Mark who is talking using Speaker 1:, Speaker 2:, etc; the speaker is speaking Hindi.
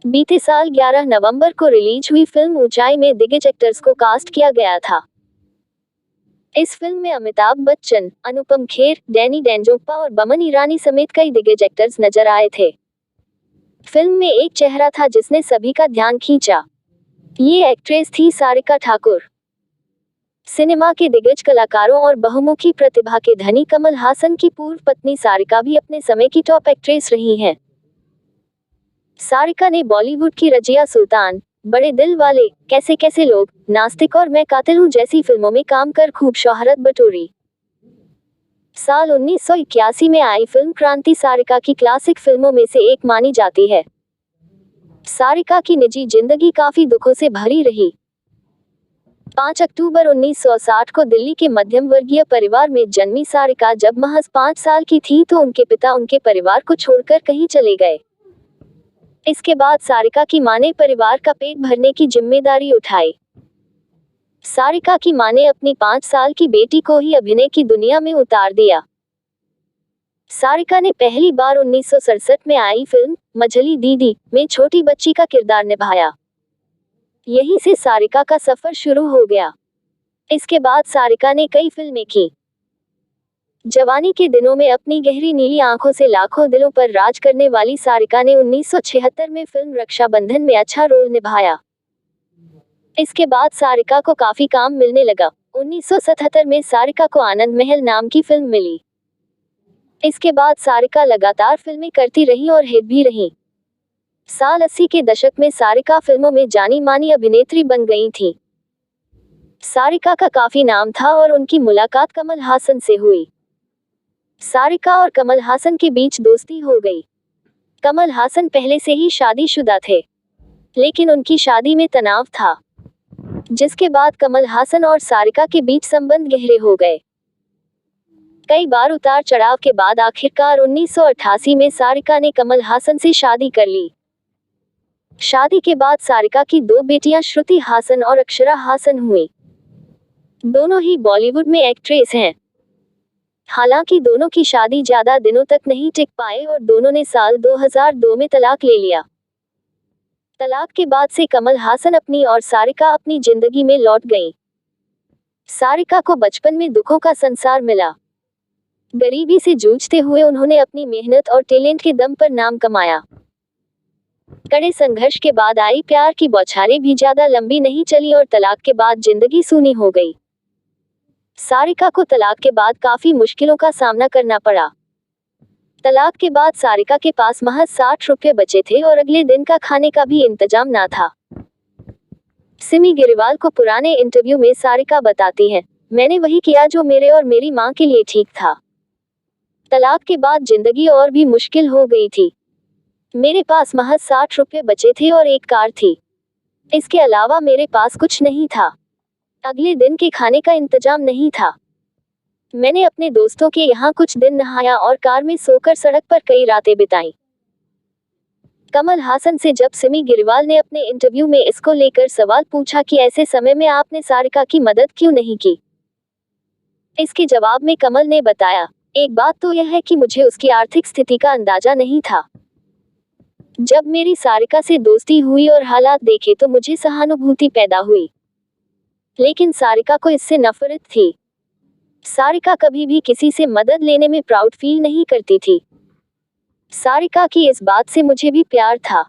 Speaker 1: बीते साल 11 नवंबर को रिलीज हुई फिल्म ऊंचाई में दिग्गज एक्टर्स को कास्ट किया गया था। इस फिल्म में अमिताभ बच्चन, अनुपम खेर, डैनी डेंजोग्पा और बमन ईरानी समेत कई दिग्गज एक्टर्स नजर आए थे। फिल्म में एक चेहरा था जिसने सभी का ध्यान खींचा। ये एक्ट्रेस थी सारिका ठाकुर। सिनेमा के दिग्गज कलाकारों और बहुमुखी प्रतिभा के धनी कमल हासन की पूर्व पत्नी सारिका भी अपने समय की टॉप एक्ट्रेस रही हैं। सारिका ने बॉलीवुड की रजिया सुल्तान, बड़े दिल वाले, कैसे कैसे लोग, नास्तिक और मैं कातिल हूं जैसी फिल्मों में काम कर खूब शोहरत बटोरी। साल 1981 में आई फिल्म क्रांति सारिका की क्लासिक फिल्मों में से एक मानी जाती है। सारिका की निजी जिंदगी काफी दुखों से भरी रही। 5 अक्टूबर 1960 को दिल्ली के मध्यम वर्गीय परिवार में जन्मी सारिका जब महज 5 साल की थी तो उनके पिता उनके परिवार को छोड़कर कहीं चले गए। इसके बाद सारिका की मां ने परिवार का पेट भरने की जिम्मेदारी उठाई। सारिका की मां ने अपनी 5 साल की बेटी को ही अभिनय की दुनिया में उतार दिया। सारिका ने पहली बार 1967 में आई फिल्म मझली दीदी में छोटी बच्ची का किरदार निभाया। यहीं से सारिका का सफर शुरू हो गया। इसके बाद सारिका ने कई फिल्में की। जवानी के दिनों में अपनी गहरी नीली आंखों से लाखों दिलों पर राज करने वाली सारिका ने 1976 में फिल्म रक्षाबंधन में अच्छा रोल निभाया। इसके बाद सारिका को काफी काम मिलने लगा। 1977 में सारिका को आनंद महल नाम की फिल्म मिली। इसके बाद सारिका लगातार फिल्में करती रही और हिट भी रही। साल 80 के दशक में सारिका फिल्मों में जानी मानी अभिनेत्री बन गई थी। सारिका का काफी नाम था और उनकी मुलाकात कमल हासन से हुई। सारिका और कमल हासन के बीच दोस्ती हो गई। कमल हासन पहले से ही शादीशुदा थे, लेकिन उनकी शादी में तनाव था, जिसके बाद कमल हासन और सारिका के बीच संबंध गहरे हो गए। कई बार उतार चढ़ाव के बाद आखिरकार 1988 में सारिका ने कमल हासन से शादी कर ली। शादी के बाद सारिका की 2 बेटियां श्रुति हासन और अक्षरा हासन हुई। दोनों ही बॉलीवुड में एक्ट्रेस हैं। हालांकि दोनों की शादी ज्यादा दिनों तक नहीं टिक पाए और दोनों ने साल 2002 में तलाक ले लिया। तलाक के बाद से कमल हासन अपनी और सारिका अपनी जिंदगी में लौट गईं। सारिका को बचपन में दुखों का संसार मिला। गरीबी से जूझते हुए उन्होंने अपनी मेहनत और टैलेंट के दम पर नाम कमाया। कड़े संघर्ष के बाद आई प्यार की बौछारें भी ज्यादा लंबी नहीं चली और तलाक के बाद जिंदगी सूनी हो गई। सारिका को तलाक के बाद काफी मुश्किलों का सामना करना पड़ा। तलाक के बाद सारिका के पास महज 60 रुपये बचे थे और अगले दिन का खाने का भी इंतजाम ना था। सिमी गिरवाल को पुराने इंटरव्यू में सारिका बताती हैं, मैंने वही किया जो मेरे और मेरी मां के लिए ठीक था। तलाक के बाद जिंदगी और भी मुश्किल हो गई थी। मेरे पास महज 60 रुपये बचे थे और एक कार थी। इसके अलावा मेरे पास कुछ नहीं था। अगले दिन के खाने का इंतजाम नहीं था। मैंने अपने दोस्तों के यहाँ कुछ दिन नहाया और कार में सोकर सड़क पर कई रातें बिताई। कमल हासन से जब सिमी गिरवाल ने अपने इंटरव्यू में इसको लेकर सवाल पूछा कि ऐसे समय में आपने सारिका की मदद क्यों नहीं की, इसके जवाब में कमल ने बताया, एक बात तो यह है कि मुझे उसकी आर्थिक स्थिति का अंदाजा नहीं था। जब मेरी सारिका से दोस्ती हुई और हालात देखे तो मुझे सहानुभूति पैदा हुई, लेकिन सारिका को इससे नफरत थी। सारिका कभी भी किसी से मदद लेने में प्राउड फील नहीं करती थी। सारिका की इस बात से मुझे भी प्यार था।